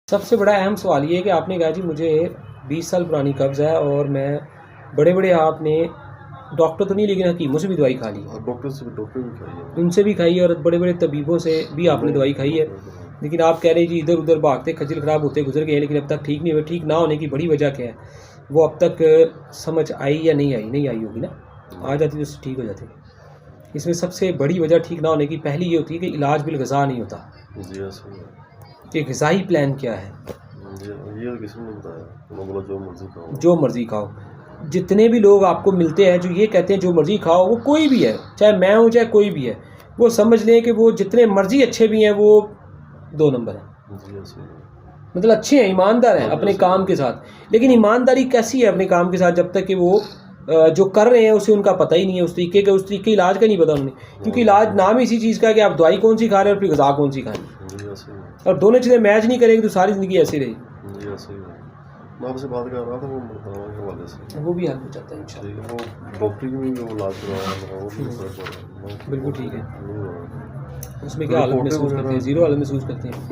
سب سے بڑا اہم سوال یہ ہے کہ آپ نے کہا جی مجھے 20 سال پرانی قبض ہے اور میں بڑے آپ نے ڈاکٹر تو نہیں لیکن حکیموں سے بھی دوائی کھا لی، ڈاکٹر بھی کھائی ہے، ان سے بھی کھائی ہے اور بڑے طبیبوں سے بھی آپ نے دوائی کھائی ہے، لیکن آپ کہہ رہے جی ادھر ادھر بھاگتے کھجل خراب ہوتے گزر گئے لیکن اب تک ٹھیک نہیں ہوئے۔ ٹھیک نہ ہونے کی بڑی وجہ کیا ہے؟ وہ اب تک سمجھ آئی یا نہیں آئی ہوگی نا؟ آ جاتی تو ٹھیک ہو جاتی۔ اس میں سب سے بڑی وجہ ٹھیک نہ ہونے کی پہلی یہ ہوتی ہے کہ علاج بالغذا نہیں ہوتا۔ جی کہ غذائی پلان کیا ہے؟ یہ کسی نے بتایا جو مرضی کھاؤ۔ جتنے بھی لوگ آپ کو ملتے ہیں جو یہ کہتے ہیں جو مرضی کھاؤ، وہ کوئی بھی ہے، چاہے میں ہوں چاہے کوئی بھی ہے، وہ سمجھ لیں کہ وہ جتنے مرضی اچھے بھی ہیں وہ 2 نمبر ہیں، مطلب اچھے ہیں، ایماندار ہیں اپنے کام کے ساتھ۔ لیکن ایمانداری کیسی ہے اپنے کام کے ساتھ جب تک کہ وہ جو کر رہے ہیں اسے ان کا پتہ ہی نہیں ہے، اس طریقے علاج کا نہیں پتا انہیں، کیونکہ علاج نام اسی چیز کا ہے کہ آپ دوائی کون سی کھا رہے ہیں اور پھر غذا کون سی کھائیں، اور دونوں چیزیں میچ نہیں کریں گے تو ساری زندگی ایسے رہے گی۔ میں آپ سے بات کر رہا تھا وہ مرداوا کے حوالے سے، وہ بھی حل ہو جاتا ہے انشاءاللہ۔ وہ ڈاکٹر کی بھی علاج کروایا، وہ بھی بالکل ٹھیک ہے۔ اس میں کیا حالت محسوس کرتے ہیں؟ زیرو حالت محسوس کرتے ہیں؟